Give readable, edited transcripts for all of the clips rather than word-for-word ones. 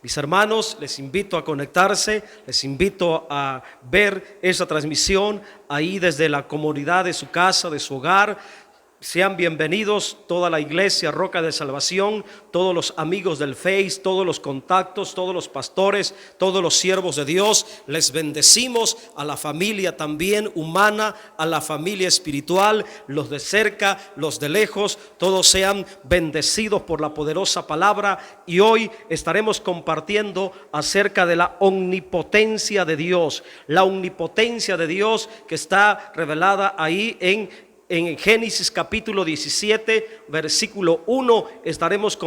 Mis hermanos, les invito a conectarse, les invito a ver esa transmisión ahí desde la comodidad de su casa, de su hogar. Sean bienvenidos toda la iglesia Roca de Salvación, todos los amigos del Face, todos los contactos, todos los pastores, todos los siervos de Dios. Les bendecimos a la familia también humana, a la familia espiritual, los de cerca, los de lejos, todos sean bendecidos por la poderosa palabra. Y hoy estaremos compartiendo acerca de la omnipotencia de Dios, la omnipotencia de Dios que está revelada ahí en Génesis capítulo 17, versículo 1. Estaremos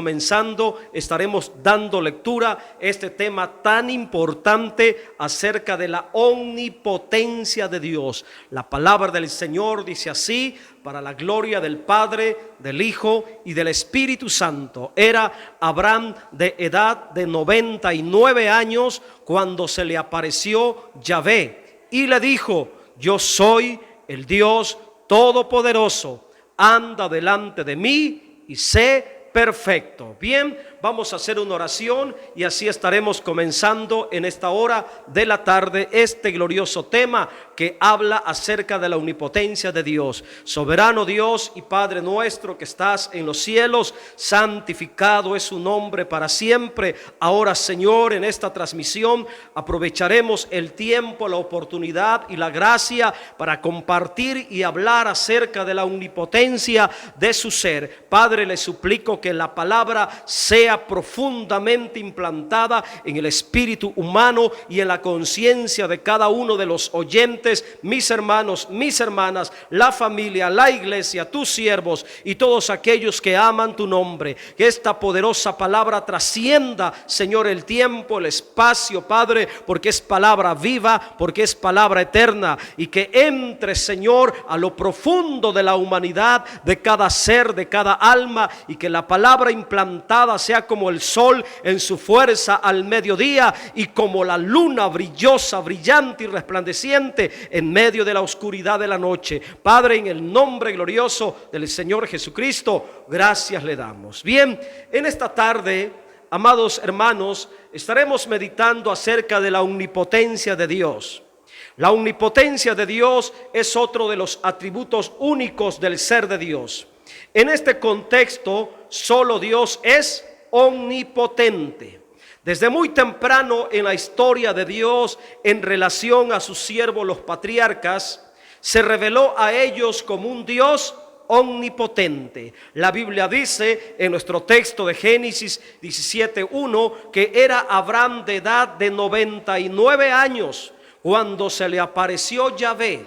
dando lectura a este tema tan importante acerca de la omnipotencia de Dios. La palabra del Señor dice así: para la gloria del Padre, del Hijo y del Espíritu Santo. Era Abraham de edad de 99 años cuando se le apareció Yahvé y le dijo: yo soy el Dios Todopoderoso, anda delante de mí y sé perfecto. Bien, vamos a hacer una oración y así estaremos comenzando en esta hora de la tarde este glorioso tema que habla acerca de la omnipotencia de Dios. Soberano Dios y Padre nuestro que estás en los cielos, santificado es su nombre para siempre. Ahora, Señor, en esta transmisión aprovecharemos el tiempo, la oportunidad y la gracia para compartir y hablar acerca de la omnipotencia de su ser. Padre, le suplico que la palabra sea profundamente implantada en el espíritu humano y en la conciencia de cada uno de los oyentes, mis hermanos, mis hermanas, la familia, la iglesia, tus siervos y todos aquellos que aman tu nombre. Que esta poderosa palabra trascienda, Señor, el tiempo, el espacio, Padre, porque es palabra viva, porque es palabra eterna, y que entre, Señor, a lo profundo de la humanidad, de cada ser, de cada alma, y que la palabra implantada sea como el sol en su fuerza al mediodía y como la luna brillosa, brillante y resplandeciente en medio de la oscuridad de la noche. Padre, en el nombre glorioso del Señor Jesucristo, gracias le damos. Bien, en esta tarde, amados hermanos, estaremos meditando acerca de la omnipotencia de Dios. La omnipotencia de Dios es otro de los atributos únicos del ser de Dios. En este contexto, solo Dios es omnipotente. Desde muy temprano en la historia de Dios, en relación a sus siervos los patriarcas, se reveló a ellos como un Dios omnipotente. La Biblia dice en nuestro texto de Génesis 17:1 que era Abraham de edad de 99 años cuando se le apareció Yahvé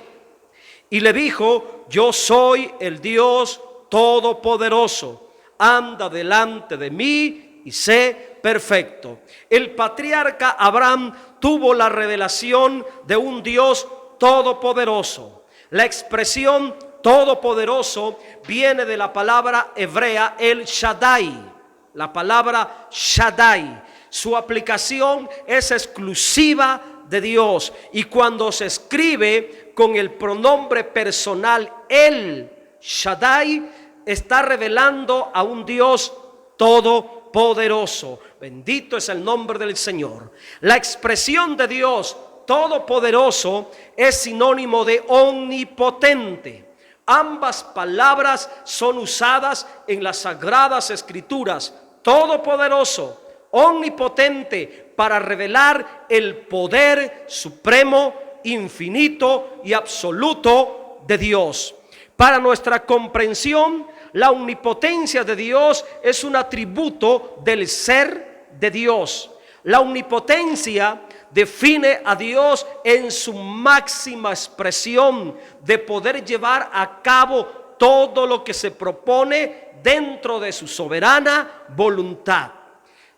y le dijo: yo soy el Dios Todopoderoso, anda delante de mí y sé perfecto. El patriarca Abraham tuvo la revelación de un Dios todopoderoso. La expresión todopoderoso viene de la palabra hebrea el Shaddai. La palabra Shaddai, su aplicación es exclusiva de Dios, y cuando se escribe con el pronombre personal el Shaddai, está revelando a un Dios todopoderoso. Bendito es el nombre del Señor. La expresión de Dios todopoderoso es sinónimo de omnipotente. Ambas palabras son usadas en las sagradas escrituras. Todopoderoso, omnipotente, para revelar el poder supremo, infinito y absoluto de Dios. Para nuestra comprensión, la omnipotencia de Dios es un atributo del ser de Dios. La omnipotencia define a Dios en su máxima expresión de poder llevar a cabo todo lo que se propone dentro de su soberana voluntad.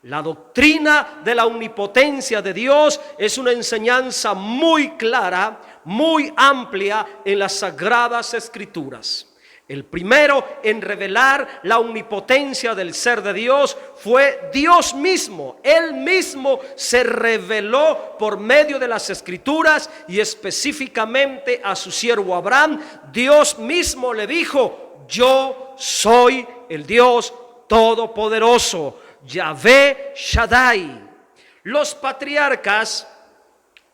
La doctrina de la omnipotencia de Dios es una enseñanza muy clara, muy amplia en las sagradas escrituras. El primero en revelar la omnipotencia del ser de Dios fue Dios mismo. Él mismo se reveló por medio de las escrituras y específicamente a su siervo Abraham. Dios mismo le dijo: yo soy el Dios Todopoderoso, Yahvé Shaddai. Los patriarcas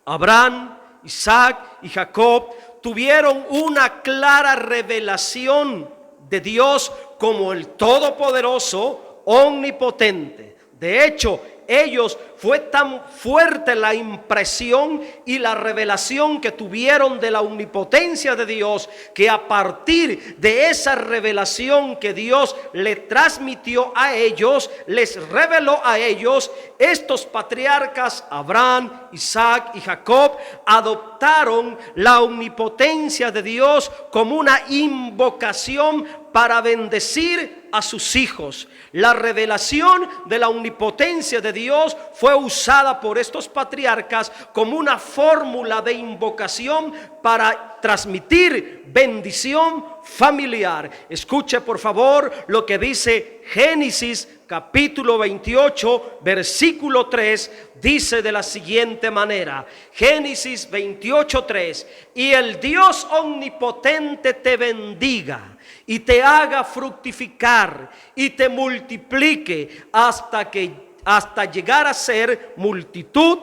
Abraham, Isaac y Jacob tuvieron una clara revelación de Dios como el Todopoderoso, omnipotente. De hecho, ellos fue tan fuerte la impresión y la revelación que tuvieron de la omnipotencia de Dios, que a partir de esa revelación que Dios le transmitió a ellos, les reveló a ellos, estos patriarcas Abraham, Isaac y Jacob adoptaron la omnipotencia de Dios como una invocación para bendecir a sus hijos. La revelación de la omnipotencia de Dios fue usada por estos patriarcas como una fórmula de invocación para transmitir bendición familiar. Escuche por favor lo que dice Génesis capítulo 28 versículo 3. Dice de la siguiente manera, Génesis 28:3: y el Dios omnipotente te bendiga y te haga fructificar y te multiplique hasta llegar a ser multitud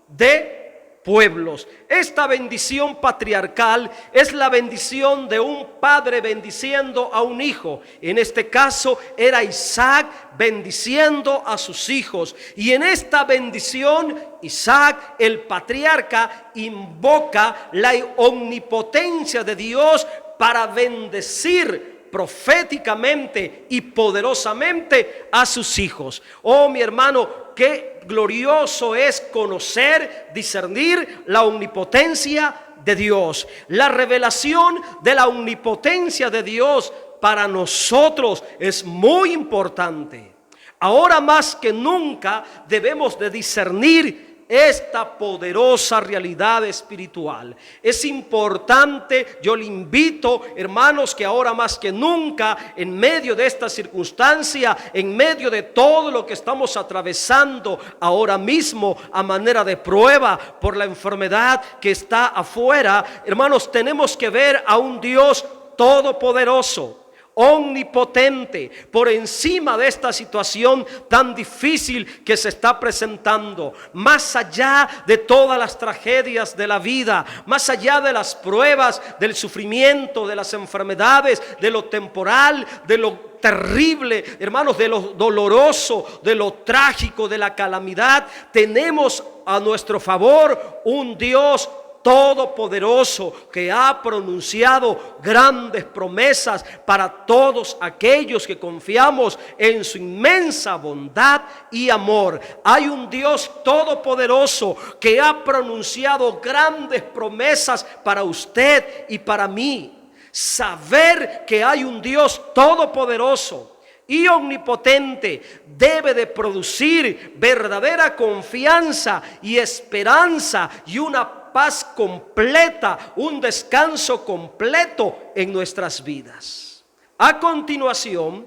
de pueblos. Esta bendición patriarcal es la bendición de un padre bendiciendo a un hijo. En este caso era Isaac bendiciendo a sus hijos. Y en esta bendición Isaac, el patriarca, invoca la omnipotencia de Dios para bendecir proféticamente y poderosamente a sus hijos. Oh, mi hermano, qué glorioso es conocer, discernir la omnipotencia de Dios. La revelación de la omnipotencia de Dios para nosotros es muy importante. Ahora más que nunca debemos de discernir esta poderosa realidad espiritual. Es importante, yo le invito, hermanos, que ahora más que nunca, en medio de esta circunstancia, en medio de todo lo que estamos atravesando ahora mismo a manera de prueba por la enfermedad que está afuera, hermanos, tenemos que ver a un Dios todopoderoso, omnipotente, por encima de esta situación tan difícil que se está presentando, más allá de todas las tragedias de la vida, más allá de las pruebas, del sufrimiento, de las enfermedades, de lo temporal, de lo terrible, hermanos, de lo doloroso, de lo trágico, de la calamidad. Tenemos a nuestro favor un Dios todopoderoso que ha pronunciado grandes promesas para todos aquellos que confiamos en su inmensa bondad y amor. Hay un Dios todopoderoso que ha pronunciado grandes promesas para usted y para mí. Saber que hay un Dios todopoderoso y omnipotente debe de producir verdadera confianza y esperanza y una paz completa, un descanso completo en nuestras vidas. A continuación,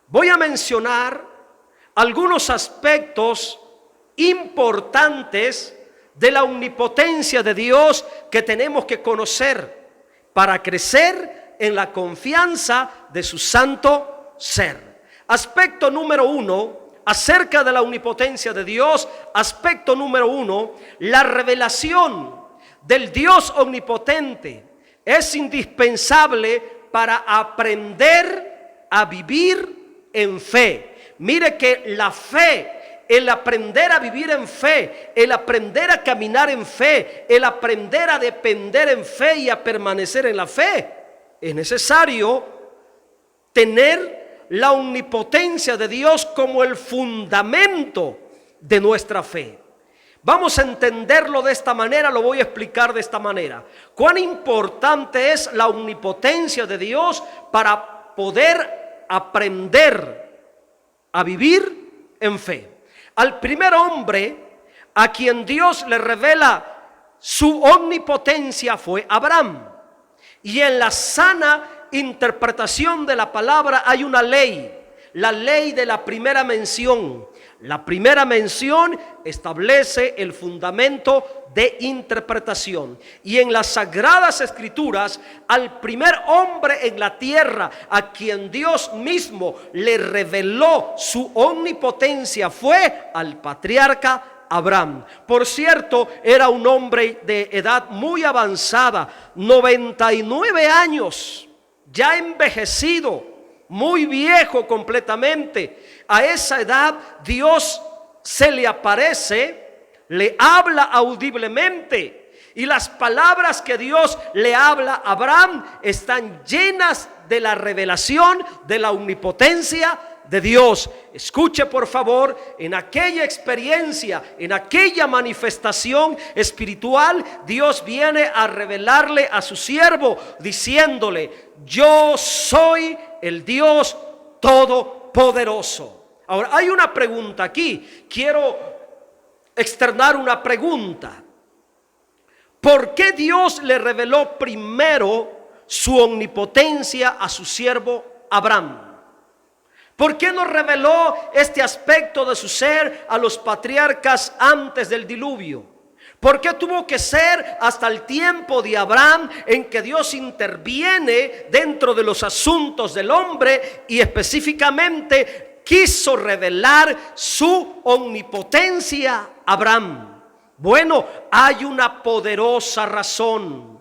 voy a mencionar algunos aspectos importantes de la omnipotencia de Dios que tenemos que conocer para crecer en la confianza de su santo ser. Aspecto número 1. Acerca de la omnipotencia de Dios, aspecto número 1, la revelación del Dios omnipotente es indispensable para aprender a vivir en fe. Mire que la fe, el aprender a vivir en fe, el aprender a caminar en fe, el aprender a depender en fe y a permanecer en la fe, es necesario tener la omnipotencia de Dios como el fundamento de nuestra fe. Vamos a entenderlo de esta manera, lo voy a explicar de esta manera. Cuán importante es la omnipotencia de Dios para poder aprender a vivir en fe. Al primer hombre a quien Dios le revela su omnipotencia fue Abraham. Y en la sana interpretación de la palabra hay una ley, la ley de la primera mención. La primera mención establece el fundamento de interpretación. Y en las Sagradas Escrituras, al primer hombre en la tierra a quien Dios mismo le reveló su omnipotencia fue al patriarca Abraham. Por cierto, era un hombre de edad muy avanzada, 99 años, ya envejecido, muy viejo completamente. A esa edad Dios se le aparece, le habla audiblemente. Y las palabras que Dios le habla a Abraham están llenas de la revelación de la omnipotencia de Dios. Escuche por favor, en aquella experiencia, en aquella manifestación espiritual, Dios viene a revelarle a su siervo diciéndole: yo soy el Dios todopoderoso. Ahora, hay una pregunta aquí. Quiero externar una pregunta. ¿Por qué Dios le reveló primero su omnipotencia a su siervo Abraham? ¿Por qué no reveló este aspecto de su ser a los patriarcas antes del diluvio? ¿Por qué tuvo que ser hasta el tiempo de Abraham en que Dios interviene dentro de los asuntos del hombre y específicamente quiso revelar su omnipotencia a Abraham? Bueno, hay una poderosa razón.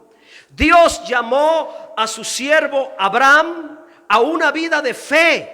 Dios llamó a su siervo Abraham a una vida de fe.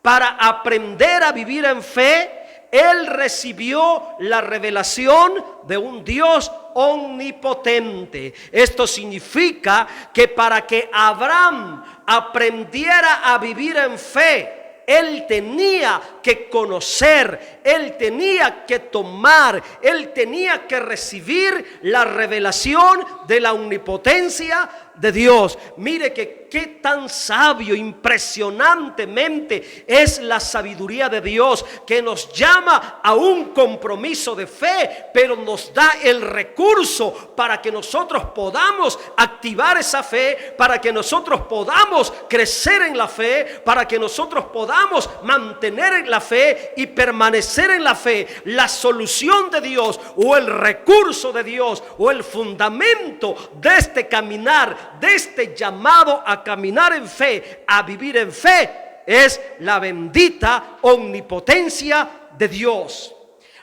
Para aprender a vivir en fe, él recibió la revelación de un Dios omnipotente. Esto significa que para que Abraham aprendiera a vivir en fe, él tenía que conocer, él tenía que tomar, él tenía que recibir la revelación de la omnipotencia de Dios. Mire que qué tan sabio, impresionantemente es la sabiduría de Dios, que nos llama a un compromiso de fe, pero nos da el recurso para que nosotros podamos activar esa fe, para que nosotros podamos crecer en la fe, para que nosotros podamos mantener en la fe y permanecer en la fe. La solución de Dios o el recurso de Dios o el fundamento de este caminar, de este llamado a caminar en fe, a vivir en fe, es la bendita omnipotencia de Dios.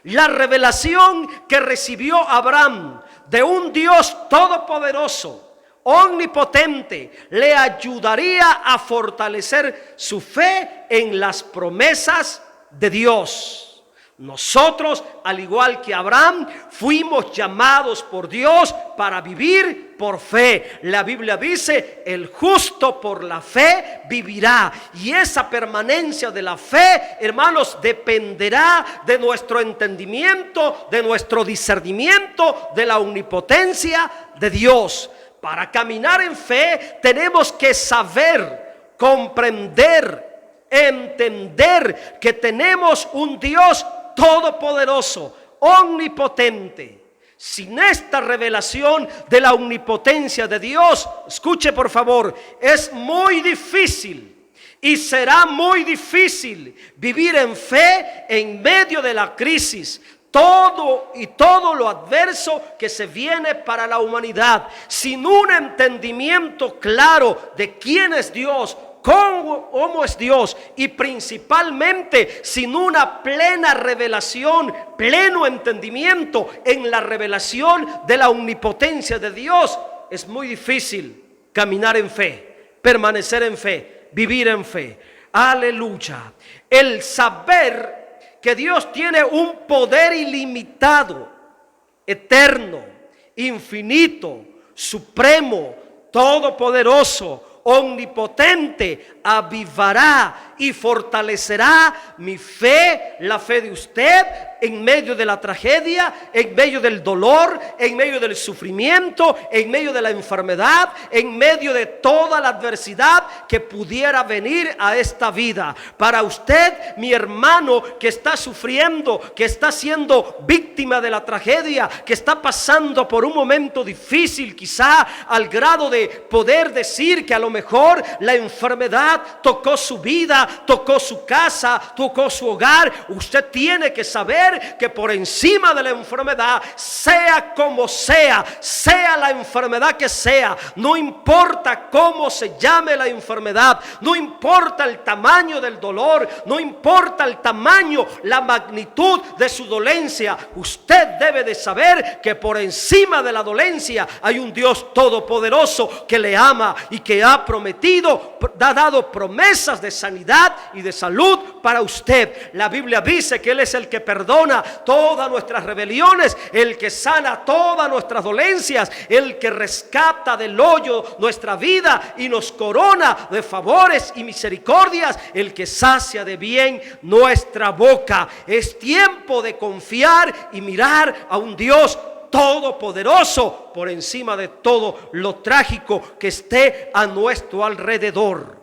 La revelación que recibió Abraham de un Dios todopoderoso, omnipotente, le ayudaría a fortalecer su fe en las promesas de Dios. Nosotros, al igual que Abraham, fuimos llamados por Dios para vivir por fe. La Biblia dice: el justo por la fe vivirá. Y esa permanencia de la fe, hermanos, dependerá de nuestro entendimiento, de nuestro discernimiento, de la omnipotencia de Dios. Para caminar en fe tenemos que saber, comprender, entender que tenemos un Dios todopoderoso, omnipotente. Sin esta revelación de la omnipotencia de Dios, escuche por favor, es muy difícil y será muy difícil vivir en fe en medio de la crisis. Todo lo adverso que se viene para la humanidad, sin un entendimiento claro de quién es Dios, cómo es Dios, y principalmente sin una plena revelación, pleno entendimiento en la revelación de la omnipotencia de Dios, es muy difícil caminar en fe, permanecer en fe, vivir en fe. Aleluya. El saber que Dios tiene un poder ilimitado, eterno, infinito, supremo, todopoderoso, omnipotente, avivará y fortalecerá mi fe, la fe de usted, en medio de la tragedia, en medio del dolor, en medio del sufrimiento, en medio de la enfermedad, en medio de toda la adversidad que pudiera venir a esta vida. Para usted, mi hermano, que está sufriendo, que está siendo víctima de la tragedia, que está pasando por un momento difícil, quizá al grado de poder decir que a lo mejor la enfermedad tocó su vida, vida, tocó su casa, tocó su hogar. Usted tiene que saber que por encima de la enfermedad, sea como sea la enfermedad que sea, no importa cómo se llame la enfermedad, no importa el tamaño del dolor, no importa el tamaño, la magnitud de su dolencia, usted debe de saber que por encima de la dolencia hay un Dios todopoderoso que le ama y que ha prometido, ha dado promesas de sanidad y de salud para usted. La Biblia dice que Él es el que perdona todas nuestras rebeliones, el que sana todas nuestras dolencias, el que rescata del hoyo nuestra vida y nos corona de favores y misericordias, el que sacia de bien nuestra boca. Es tiempo de confiar y mirar a un Dios todopoderoso por encima de todo lo trágico que esté a nuestro alrededor.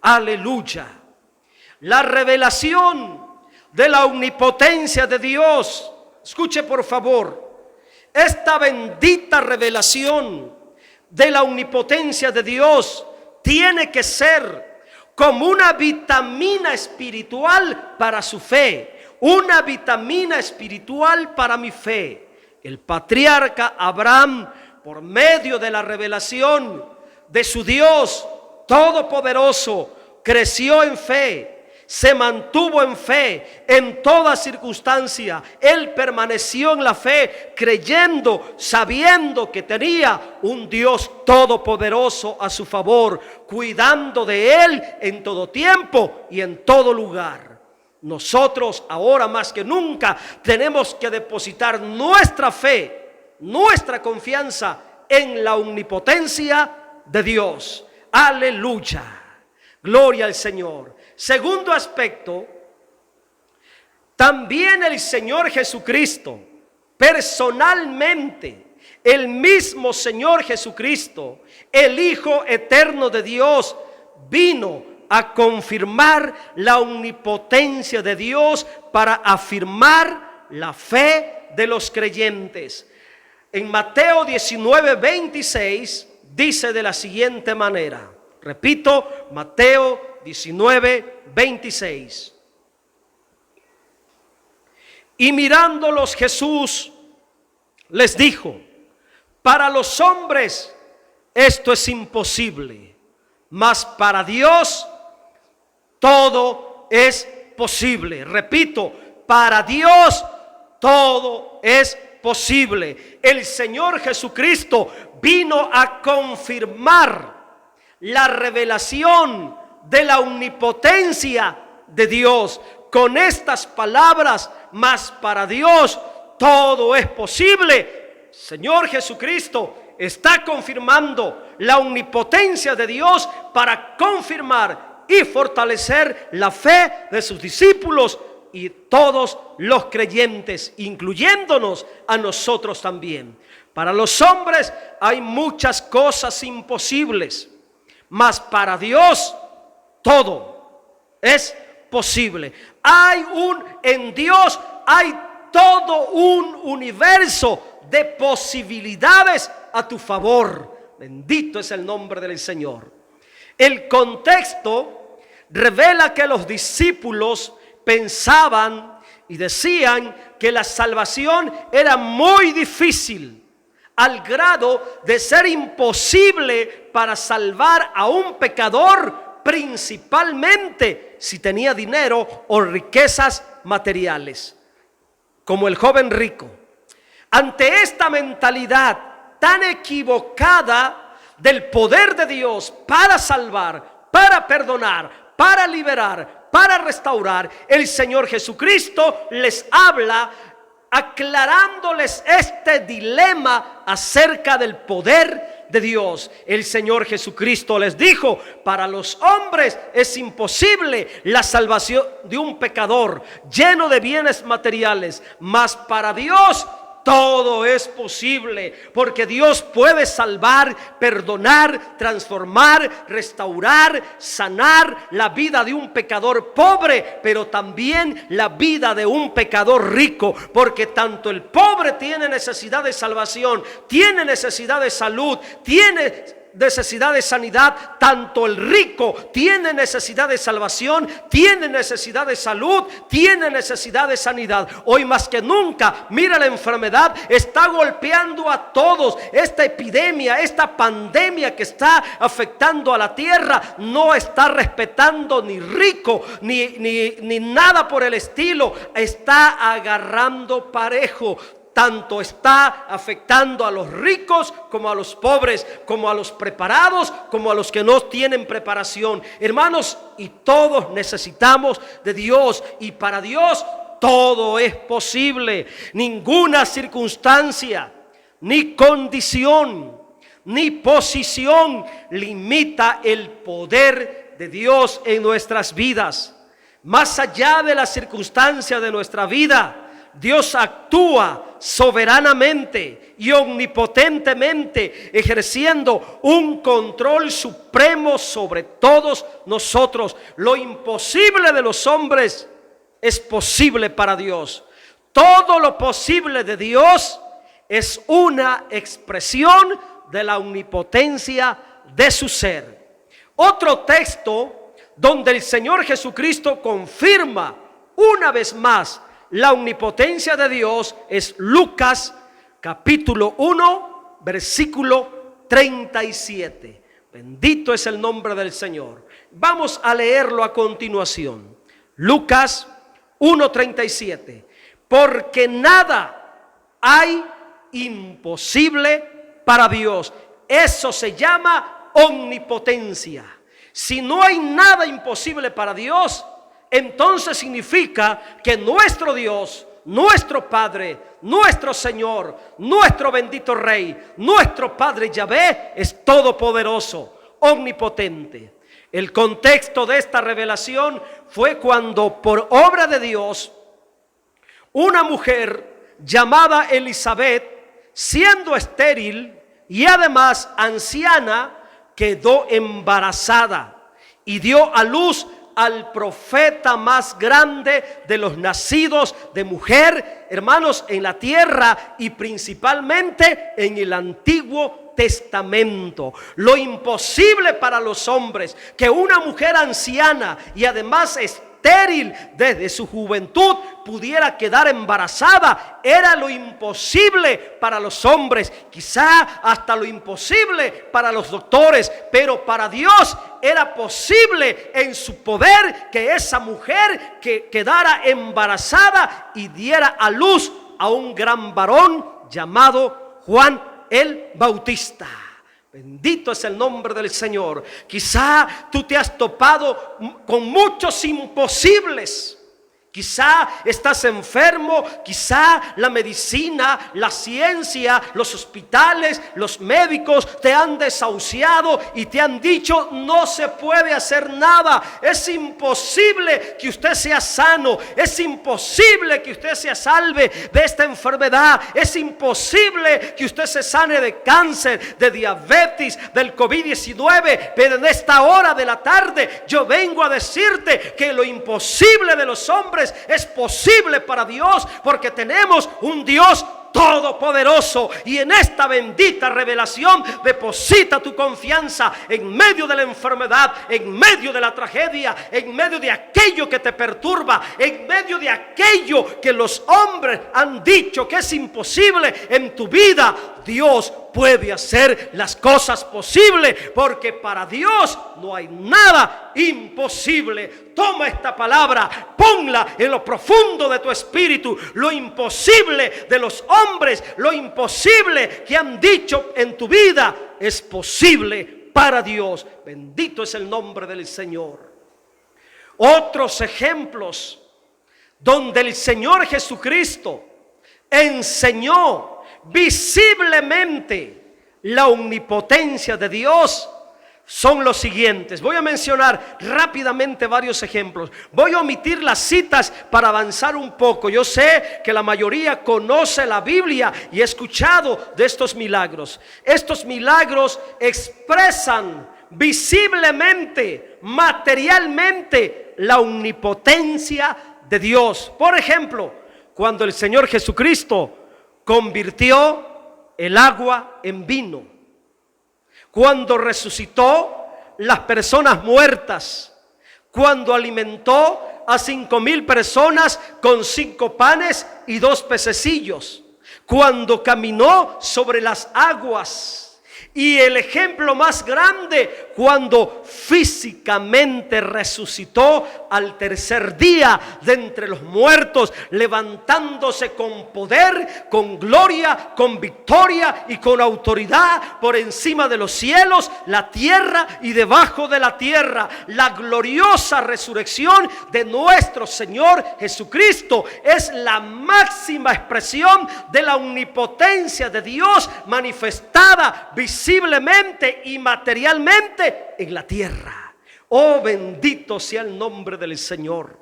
Aleluya. La revelación de la omnipotencia de Dios. Escuche por favor, esta bendita revelación de la omnipotencia de Dios tiene que ser como una vitamina espiritual para su fe, una vitamina espiritual para mi fe. El patriarca Abraham, por medio de la revelación de su Dios todopoderoso, creció en fe. Se mantuvo en fe en toda circunstancia. Él permaneció en la fe, creyendo, sabiendo que tenía un Dios todopoderoso a su favor, cuidando de él en todo tiempo y en todo lugar. Nosotros ahora más que nunca tenemos que depositar nuestra fe, nuestra confianza en la omnipotencia de Dios. Aleluya. Gloria al Señor. Segundo aspecto, también el Señor Jesucristo, personalmente, el mismo Señor Jesucristo, el Hijo eterno de Dios, vino a confirmar la omnipotencia de Dios para afirmar la fe de los creyentes. En Mateo 19:26 dice de la siguiente manera, repito, Mateo 19:26. Y mirándolos Jesús les dijo: para los hombres esto es imposible, mas para Dios todo es posible. Repito, para Dios todo es posible. El Señor Jesucristo vino a confirmar la revelación de la omnipotencia de Dios con estas palabras: mas para Dios todo es posible. Señor Jesucristo está confirmando la omnipotencia de Dios para confirmar y fortalecer la fe de sus discípulos y todos los creyentes, incluyéndonos a nosotros también. Para los hombres hay muchas cosas imposibles, mas para Dios todo es posible. En Dios hay todo un universo de posibilidades a tu favor. Bendito es el nombre del Señor. El contexto revela que los discípulos pensaban y decían que la salvación era muy difícil, al grado de ser imposible para salvar a un pecador, principalmente si tenía dinero o riquezas materiales, como el joven rico. Ante esta mentalidad tan equivocada del poder de Dios para salvar, para perdonar, para liberar, para restaurar, el Señor Jesucristo les habla aclarándoles este dilema acerca del poder de Dios. El Señor Jesucristo les dijo: para los hombres es imposible la salvación de un pecador lleno de bienes materiales, mas para Dios todo es posible, porque Dios puede salvar, perdonar, transformar, restaurar, sanar la vida de un pecador pobre, pero también la vida de un pecador rico, porque tanto el pobre tiene necesidad de salvación, tiene necesidad de salud, tiene necesidad de sanidad, tanto el rico tiene necesidad de salvación, tiene necesidad de salud, tiene necesidad de sanidad. Hoy más que nunca, mira, la enfermedad está golpeando a todos. Esta epidemia, esta pandemia que está afectando a la tierra, no está respetando ni rico ni nada por el estilo. Está agarrando parejo. Tanto está afectando a los ricos como a los pobres, como a los preparados, como a los que no tienen preparación. Hermanos, y todos necesitamos de Dios, y para Dios todo es posible. Ninguna circunstancia, ni condición, ni posición limita el poder de Dios en nuestras vidas. Más allá de la circunstancia de nuestra vida, Dios actúa soberanamente y omnipotentemente, ejerciendo un control supremo sobre todos nosotros. Lo imposible de los hombres es posible para Dios. Todo lo posible de Dios es una expresión de la omnipotencia de su ser. Otro texto donde el Señor Jesucristo confirma una vez más la omnipotencia de Dios es Lucas capítulo 1 versículo 37. Bendito es el nombre del Señor. Vamos a leerlo a continuación. Lucas 1:37. Porque nada hay imposible para Dios. Eso se llama omnipotencia. Si no hay nada imposible para Dios, entonces significa que nuestro Dios, nuestro Padre, nuestro Señor, nuestro bendito Rey, nuestro Padre Yahvé es todopoderoso, omnipotente. El contexto de esta revelación fue cuando, por obra de Dios, una mujer llamada Elizabeth, siendo estéril y además anciana, quedó embarazada y dio a luz al profeta más grande de los nacidos de mujer, hermanos, en la tierra y principalmente en el Antiguo Testamento. Lo imposible para los hombres, que una mujer anciana y además estéril desde su juventud pudiera quedar embarazada, era lo imposible para los hombres, quizá hasta lo imposible para los doctores, pero para Dios era posible en su poder que esa mujer que quedara embarazada y diera a luz a un gran varón llamado Juan el Bautista. Bendito es el nombre del Señor. Quizá tú te has topado con muchos imposibles. Quizá estás enfermo, quizá la medicina, la ciencia, los hospitales, los médicos te han desahuciado y te han dicho no se puede hacer nada. Es imposible que usted sea sano, es imposible que usted se salve de esta enfermedad, es imposible que usted se sane de cáncer, de diabetes, del COVID-19. Pero en esta hora de la tarde yo vengo a decirte que lo imposible de los hombres es posible para Dios, porque tenemos un Dios todopoderoso. Y en esta bendita revelación deposita tu confianza en medio de la enfermedad, en medio de la tragedia, en medio de aquello que te perturba, en medio de aquello que los hombres han dicho que es imposible en tu vida. Dios puede hacer las cosas posibles, porque para Dios no hay nada imposible. Toma esta palabra, ponla en lo profundo de tu espíritu. Lo imposible de los hombres, lo imposible que han dicho en tu vida, es posible para Dios. Bendito es el nombre del Señor. Otros ejemplos donde el Señor Jesucristo enseñó visiblemente la omnipotencia de Dios son los siguientes. Voy a mencionar rápidamente varios ejemplos. Voy a omitir las citas para avanzar un poco. Yo sé que la mayoría conoce la Biblia y ha escuchado de estos milagros. Estos milagros expresan visiblemente, materialmente, la omnipotencia de Dios. Por ejemplo, cuando el Señor Jesucristo convirtió el agua en vino, cuando resucitó las personas muertas, cuando alimentó a 5,000 personas con 5 panes y 2 pececillos, cuando caminó sobre las aguas. Y el ejemplo más grande, cuando físicamente resucitó al tercer día de entre los muertos, levantándose con poder, con gloria, con victoria y con autoridad por encima de los cielos, la tierra y debajo de la tierra. La gloriosa resurrección de nuestro Señor Jesucristo es la máxima expresión de la omnipotencia de Dios manifestada visiblemente y materialmente en la tierra. Oh, bendito sea el nombre del Señor.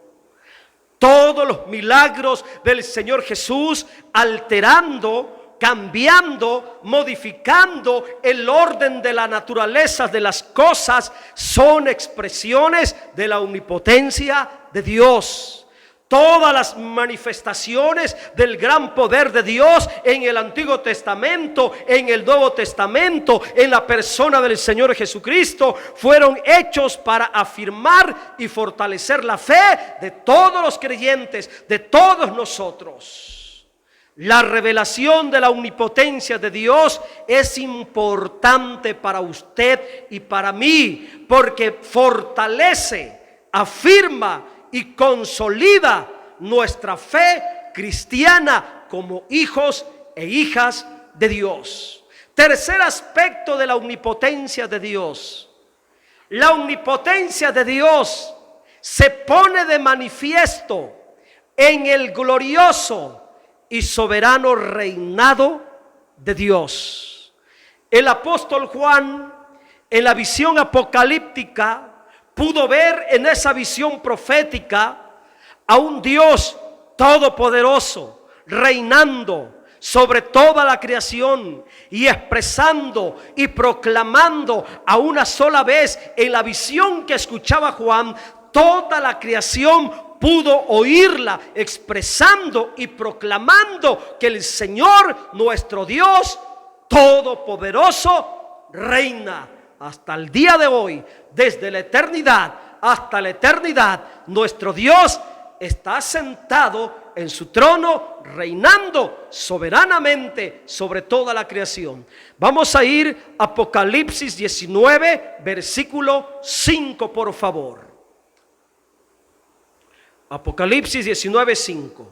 Todos los milagros del Señor Jesús alterando, cambiando, modificando el orden de la naturaleza de las cosas son expresiones de la omnipotencia de Dios. Todas las manifestaciones del gran poder de Dios en el Antiguo Testamento, en el Nuevo Testamento, en la persona del Señor Jesucristo, fueron hechos para afirmar y fortalecer la fe de todos los creyentes, de todos nosotros. La revelación de la omnipotencia de Dios es importante para usted y para mí, porque fortalece, afirma y consolida nuestra fe cristiana como hijos e hijas de Dios. Tercer aspecto de la omnipotencia de Dios. La omnipotencia de Dios se pone de manifiesto en el glorioso y soberano reinado de Dios. El apóstol Juan, en la visión apocalíptica, pudo ver en esa visión profética a un Dios todopoderoso reinando sobre toda la creación y expresando y proclamando a una sola vez. En la visión que escuchaba Juan, toda la creación pudo oírla expresando y proclamando que el Señor, nuestro Dios todopoderoso, reina hasta el día de hoy. Desde la eternidad hasta la eternidad, nuestro Dios está sentado en su trono, reinando soberanamente sobre toda la creación. Vamos a ir a Apocalipsis 19, versículo 5, por favor. Apocalipsis 19, 5.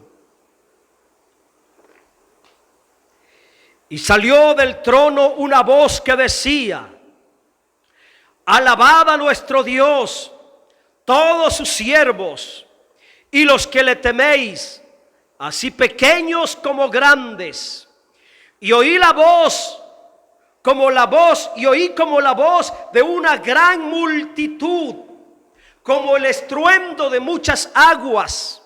Y salió del trono una voz que decía: alabad a nuestro Dios, todos sus siervos, y los que le teméis, así pequeños como grandes. Y oí como la voz de una gran multitud, como el estruendo de muchas aguas,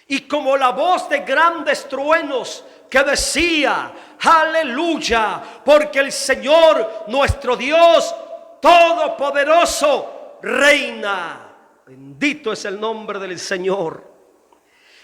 y como la voz de grandes truenos, que decía: aleluya, porque el Señor nuestro Dios todopoderoso reina. Bendito es el nombre del Señor.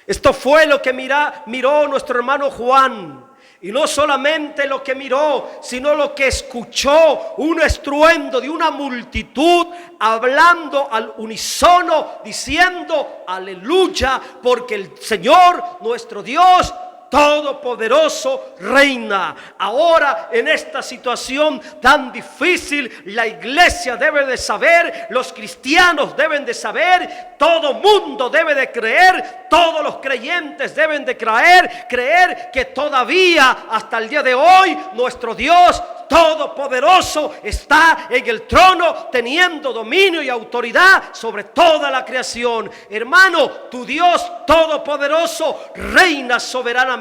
Esto fue lo que miró nuestro hermano Juan. Y no solamente lo que miró, sino lo que escuchó: un estruendo de una multitud hablando al unísono, diciendo: aleluya, porque el Señor nuestro Dios todopoderoso reina. Ahora, en esta situación tan difícil, la iglesia debe de saber, los cristianos deben de saber, todo mundo debe de creer, todos los creyentes deben de creer que todavía hasta el día de hoy nuestro Dios todopoderoso está en el trono, teniendo dominio y autoridad sobre toda la creación. Hermano, tu Dios todopoderoso reina soberanamente.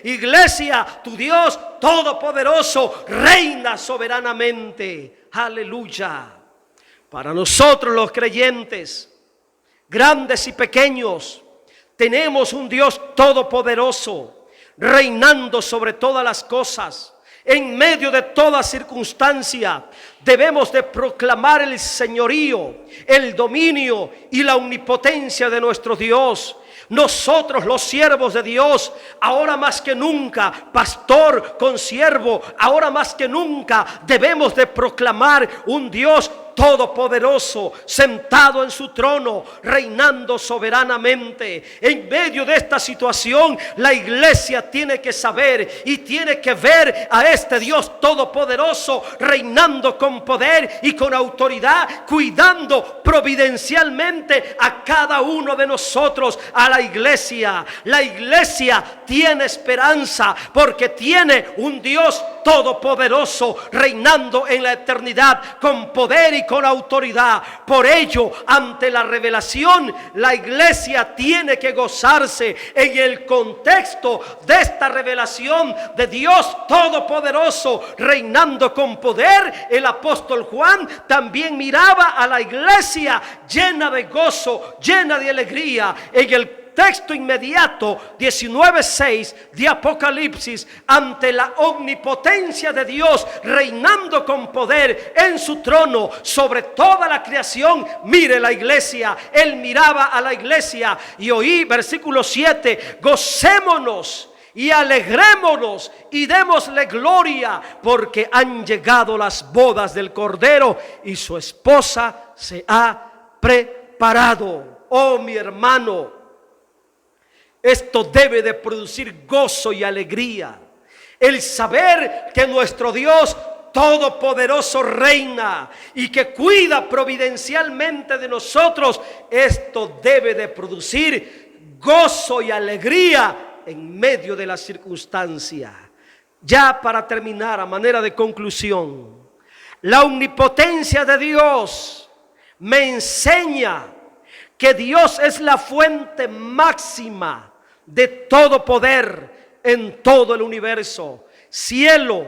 Iglesia, tu Dios todopoderoso reina soberanamente. Aleluya. Para nosotros los creyentes, grandes y pequeños, tenemos un Dios todopoderoso reinando sobre todas las cosas. En medio de toda circunstancia debemos de proclamar el señorío, el dominio y la omnipotencia de nuestro Dios, Nosotros los siervos de Dios, ahora más que nunca, pastor con siervo, ahora más que nunca debemos de proclamar un Dios todopoderoso, sentado en su trono, reinando soberanamente. En medio de esta situación, la iglesia tiene que saber y tiene que ver a este Dios todopoderoso, reinando con poder y con autoridad, cuidando providencialmente a cada uno de nosotros, a la iglesia. La iglesia tiene esperanza porque tiene un Dios todopoderoso, reinando en la eternidad con poder y con autoridad. Por ello, ante la revelación, la iglesia tiene que gozarse en el contexto de esta revelación de Dios todopoderoso, reinando con poder. El apóstol Juan también miraba a la iglesia llena de gozo, llena de alegría. En el texto inmediato 19:6 de Apocalipsis, ante la omnipotencia de Dios reinando con poder en su trono sobre toda la creación, mire la iglesia. Él miraba a la iglesia y oí, versículo 7, gocémonos y alegrémonos y démosle gloria, porque han llegado las bodas del Cordero y su esposa se ha preparado. Oh, mi hermano, esto debe de producir gozo y alegría. El saber que nuestro Dios todopoderoso reina y que cuida providencialmente de nosotros, esto debe de producir gozo y alegría en medio de la circunstancia. Ya para terminar, a manera de conclusión, la omnipotencia de Dios me enseña que Dios es la fuente máxima de todo poder en todo el universo. Cielo,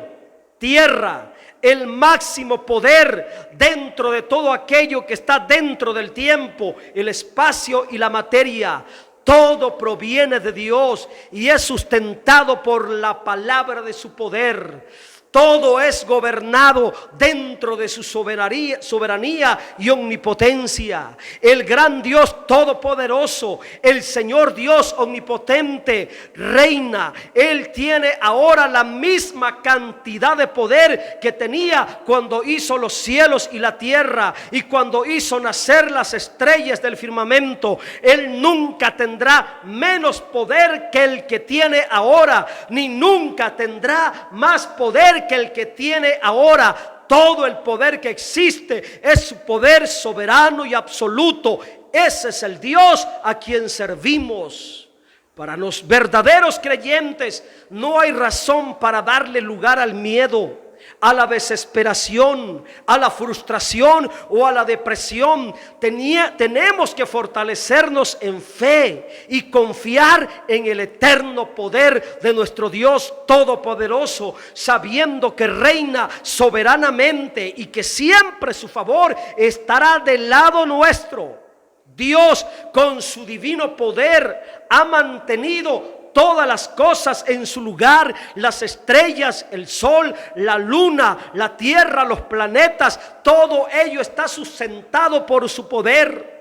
tierra, el máximo poder dentro de todo aquello que está dentro del tiempo, el espacio y la materia. Todo proviene de Dios y es sustentado por la palabra de su poder. Todo es gobernado dentro de su soberanía y omnipotencia. El gran Dios todopoderoso, el Señor Dios omnipotente, reina. Él tiene ahora la misma cantidad de poder que tenía cuando hizo los cielos y la tierra y cuando hizo nacer las estrellas del firmamento. Él nunca tendrá menos poder que el que tiene ahora, ni nunca tendrá más poder que el que tiene ahora. Todo el poder que existe es su poder soberano y absoluto. Ese es el Dios a quien servimos. Para los verdaderos creyentes no hay razón para darle lugar al miedo, a la desesperación, a la frustración o a la depresión. Tenemos que fortalecernos en fe y confiar en el eterno poder de nuestro Dios todopoderoso, sabiendo que reina soberanamente y que siempre su favor estará del lado nuestro. Dios, con su divino poder, ha mantenido todas las cosas en su lugar: las estrellas, el sol, la luna, la tierra, los planetas. Todo ello está sustentado por su poder.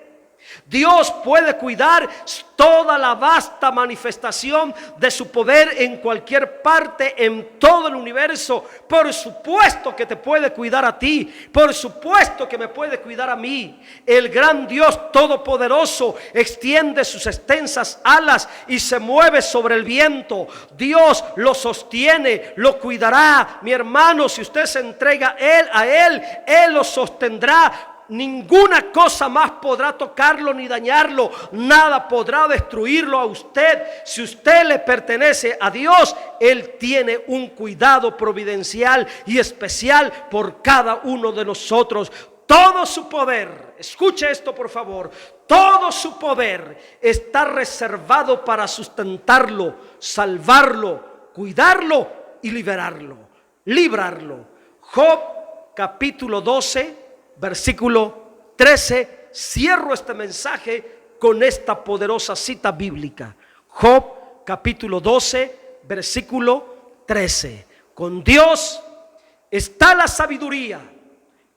Dios puede cuidar toda la vasta manifestación de su poder en cualquier parte, en todo el universo. Por supuesto que te puede cuidar a ti, por supuesto que me puede cuidar a mí. El gran Dios todopoderoso extiende sus extensas alas y se mueve sobre el viento. Dios lo sostiene, lo cuidará. Mi hermano, si usted se entrega a Él, Él lo sostendrá. Ninguna cosa más podrá tocarlo ni dañarlo. Nada podrá destruirlo a usted. Si usted le pertenece a Dios, Él tiene un cuidado providencial y especial por cada uno de nosotros. Todo su poder, escuche esto por favor, todo su poder está reservado para sustentarlo, salvarlo, cuidarlo y librarlo. Job capítulo 12 versículo 13, cierro este mensaje con esta poderosa cita bíblica. Job capítulo 12, versículo 13. Con Dios está la sabiduría,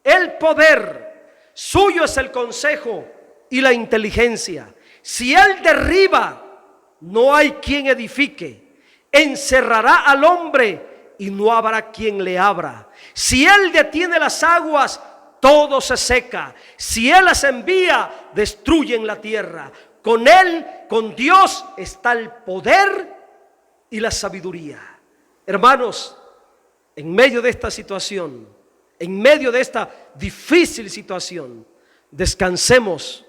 el poder, suyo es el consejo y la inteligencia. Si Él derriba, no hay quien edifique. Encerrará al hombre y no habrá quien le abra. Si él detiene las aguas, todo se seca. Si él las envía, destruyen la tierra. Con él, con Dios, está el poder y la sabiduría. Hermanos, en medio de esta situación, en medio de esta difícil situación, descansemos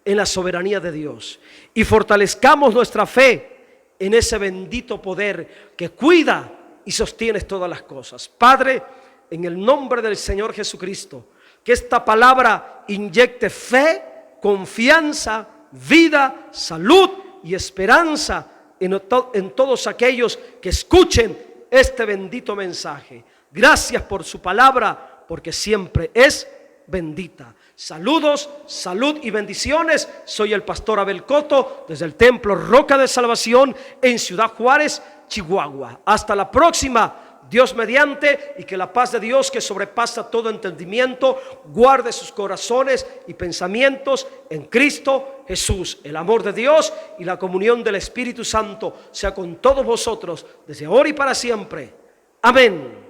en la soberanía de Dios y fortalezcamos nuestra fe en ese bendito poder que cuida y sostiene todas las cosas. Padre, en el nombre del Señor Jesucristo, que esta palabra inyecte fe, confianza, vida, salud y esperanza en todos aquellos que escuchen este bendito mensaje. Gracias por su palabra, porque siempre es bendita. Saludos, salud y bendiciones. Soy el pastor Abel Coto desde el Templo Roca de Salvación en Ciudad Juárez, Chihuahua. Hasta la próxima, Dios mediante, y que la paz de Dios, que sobrepasa todo entendimiento, guarde sus corazones y pensamientos en Cristo Jesús. El amor de Dios y la comunión del Espíritu Santo sea con todos vosotros desde ahora y para siempre. Amén.